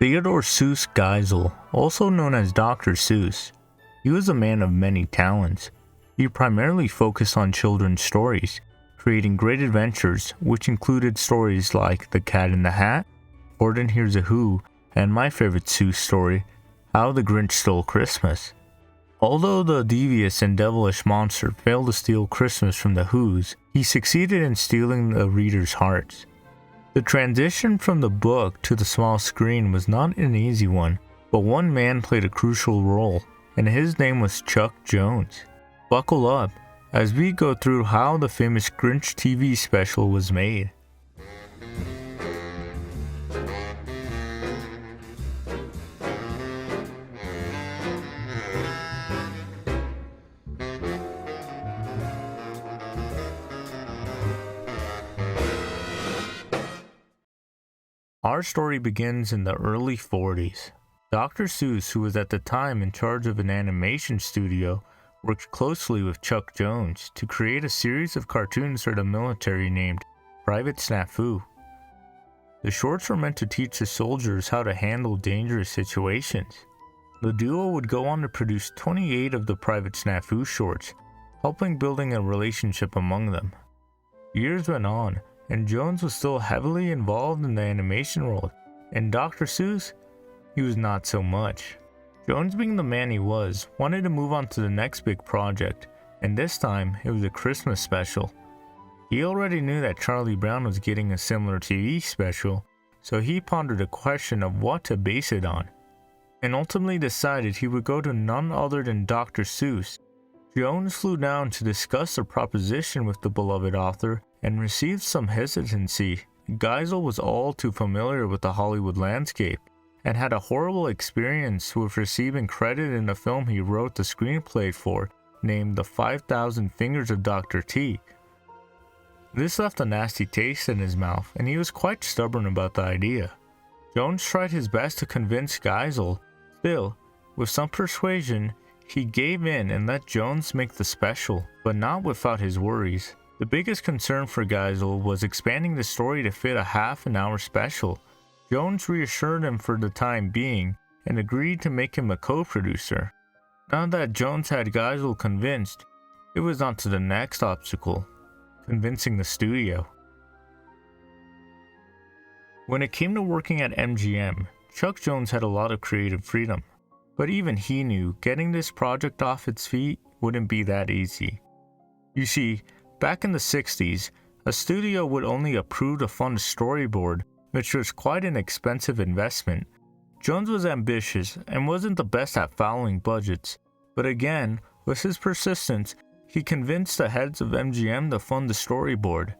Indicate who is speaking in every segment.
Speaker 1: Theodore Seuss Geisel, also known as Dr. Seuss, he was a man of many talents. He primarily focused on children's stories, creating great adventures which included stories like The Cat in the Hat, Gordon Hears a Who, and my favorite Seuss story, How the Grinch Stole Christmas. Although the devious and devilish monster failed to steal Christmas from the Whos, he succeeded in stealing the readers' hearts. The transition from the book to the small screen was not an easy one, but one man played a crucial role, and his name was Chuck Jones. Buckle up as we go through how the famous Grinch TV special was made. Our story begins in the early 40s. Dr. Seuss, who was at the time in charge of an animation studio, worked closely with Chuck Jones to create a series of cartoons for the military named Private Snafu. The shorts were meant to teach the soldiers how to handle dangerous situations. The duo would go on to produce 28 of the Private Snafu shorts, helping building a relationship among them. Years went on, and Jones was still heavily involved in the animation world, and Dr. Seuss, he was not so much. Jones, being the man he was, wanted to move on to the next big project, and this time it was a Christmas special. He already knew that Charlie Brown was getting a similar TV special, so he pondered a question of what to base it on, and ultimately decided he would go to none other than Dr. Seuss. Jones flew down to discuss the proposition with the beloved author and received some hesitancy. Geisel was all too familiar with the Hollywood landscape and had a horrible experience with receiving credit in a film he wrote the screenplay for, named The 5,000 Fingers of Dr. T. This left a nasty taste in his mouth, and he was quite stubborn about the idea. Jones tried his best to convince Geisel. Still, with some persuasion, he gave in and let Jones make the special, but not without his worries. The biggest concern for Geisel was expanding the story to fit a half-an-hour special. Jones reassured him for the time being and agreed to make him a co-producer. Now that Jones had Geisel convinced, it was on to the next obstacle, convincing the studio. When it came to working at MGM, Chuck Jones had a lot of creative freedom, but even he knew getting this project off its feet wouldn't be that easy. You see, back in the 60s, a studio would only approve to fund a storyboard, which was quite an expensive investment. Jones was ambitious and wasn't the best at following budgets, but again, with his persistence, he convinced the heads of MGM to fund the storyboard.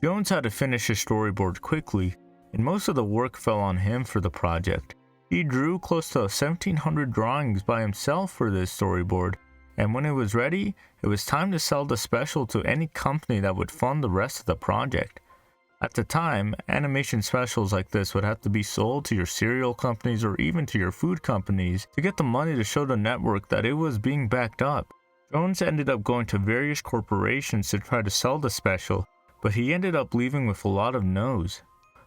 Speaker 1: Jones had to finish his storyboard quickly, and most of the work fell on him for the project. He drew close to 1,700 drawings by himself for this storyboard, and when it was ready, it was time to sell the special to any company that would fund the rest of the project. At the time, animation specials like this would have to be sold to your cereal companies or even to your food companies to get the money to show the network that it was being backed up. Jones ended up going to various corporations to try to sell the special, but he ended up leaving with a lot of no's.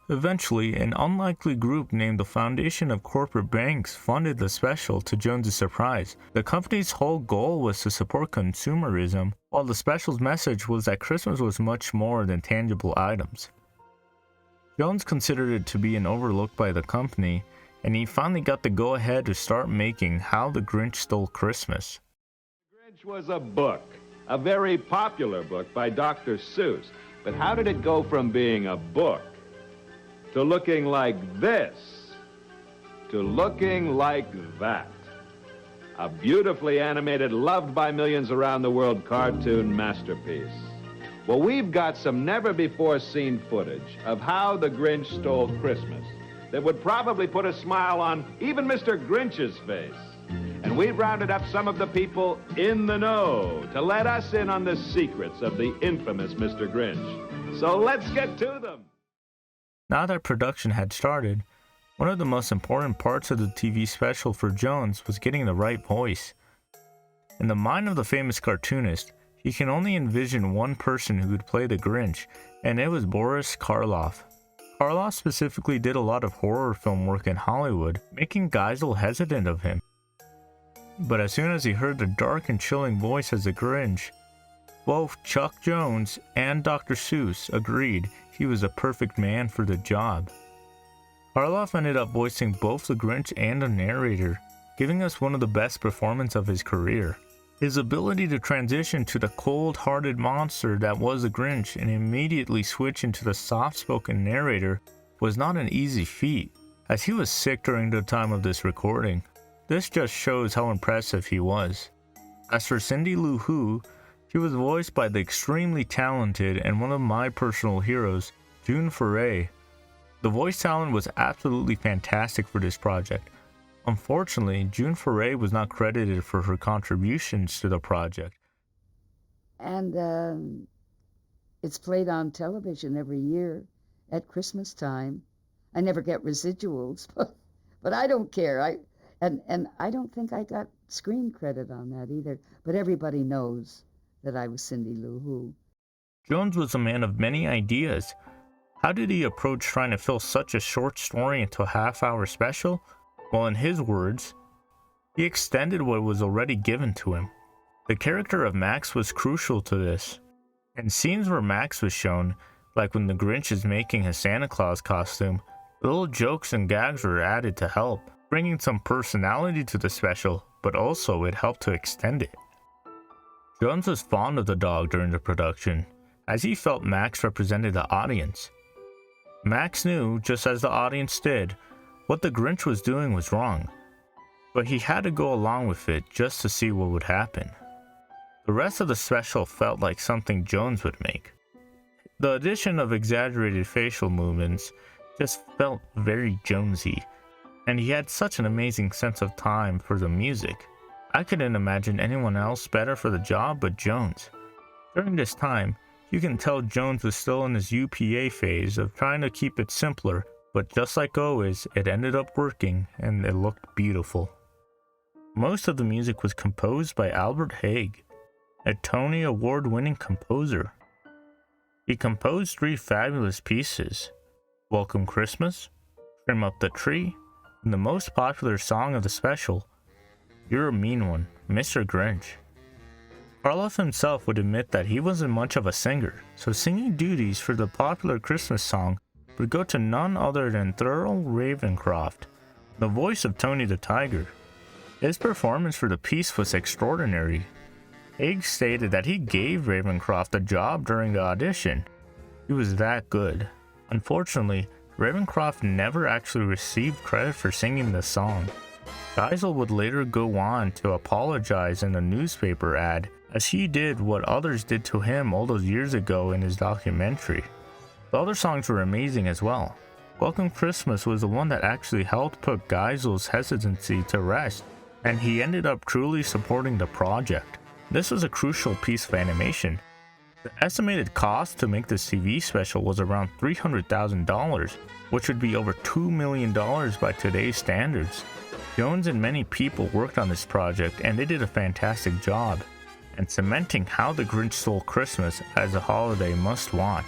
Speaker 1: Eventually, an unlikely group named the Foundation of Corporate Banks funded the special, to Jones's surprise. The company's whole goal was to support consumerism, while the special's message was that Christmas was much more than tangible items. Jones considered it to be an overlook by the company, and he finally got the go-ahead to start making How the Grinch Stole Christmas.
Speaker 2: Grinch was a book, a very popular book by Dr. Seuss. But how did it go from being a book to looking like this, to looking like that? A beautifully animated, loved by millions around the world cartoon masterpiece. Well, we've got some never-before-seen footage of How the Grinch Stole Christmas that would probably put a smile on even Mr. Grinch's face. And we've rounded up some of the people in the know to let us in on the secrets of the infamous Mr. Grinch. So let's get to them.
Speaker 1: Now that production had started, one of the most important parts of the TV special for Jones was getting the right voice. In the mind of the famous cartoonist, he can only envision one person who could play the Grinch, and it was Boris Karloff. Karloff specifically did a lot of horror film work in Hollywood, making Geisel hesitant of him. But as soon as he heard the dark and chilling voice as the Grinch, both Chuck Jones and Dr. Seuss agreed he was a perfect man for the job. Karloff ended up voicing both the Grinch and the narrator, giving us one of the best performances of his career. His ability to transition to the cold-hearted monster that was the Grinch and immediately switch into the soft-spoken narrator was not an easy feat, as he was sick during the time of this recording. This just shows how impressive he was. As for Cindy Lou Who, she was voiced by the extremely talented and one of my personal heroes, June Foray. The voice talent was absolutely fantastic for this project. Unfortunately, June Foray was not credited for her contributions to the project.
Speaker 3: And it's played on television every year at Christmas time. I never get residuals, but I don't care. And I don't think I got screen credit on that either. But everybody knows that I was Cindy Lou Who.
Speaker 1: Jones was a man of many ideas. How did he approach trying to fill such a short story into a half-hour special? Well, in his words, he extended what was already given to him. The character of Max was crucial to this, and scenes where Max was shown, like when the Grinch is making his Santa Claus costume, little jokes and gags were added to help, bringing some personality to the special, but also it helped to extend it. Jones was fond of the dog during the production, as he felt Max represented the audience. Max knew, just as the audience did, what the Grinch was doing was wrong, but he had to go along with it just to see what would happen. The rest of the special felt like something Jones would make. The addition of exaggerated facial movements just felt very Jonesy, and he had such an amazing sense of time for the music. I couldn't imagine anyone else better for the job but Jones. During this time, you can tell Jones was still in his UPA phase of trying to keep it simpler, but just like always, it ended up working and it looked beautiful. Most of the music was composed by Albert Haig, a Tony Award-winning composer. He composed 3 fabulous pieces: Welcome Christmas, Trim Up the Tree, and the most popular song of the special, You're a Mean One, Mr. Grinch. Karloff himself would admit that he wasn't much of a singer, so singing duties for the popular Christmas song would go to none other than Thurl Ravencroft, the voice of Tony the Tiger. His performance for the piece was extraordinary. Haig stated that he gave Ravencroft a job during the audition. He was that good. Unfortunately, Ravencroft never actually received credit for singing the song. Geisel would later go on to apologize in a newspaper ad, as he did what others did to him all those years ago in his documentary. The other songs were amazing as well. Welcome Christmas was the one that actually helped put Geisel's hesitancy to rest, and he ended up truly supporting the project. This was a crucial piece of animation. The estimated cost to make this TV special was around $300,000, which would be over $2 million by today's standards. Jones and many people worked on this project, and they did a fantastic job, and cementing how the Grinch stole Christmas as a holiday must watch.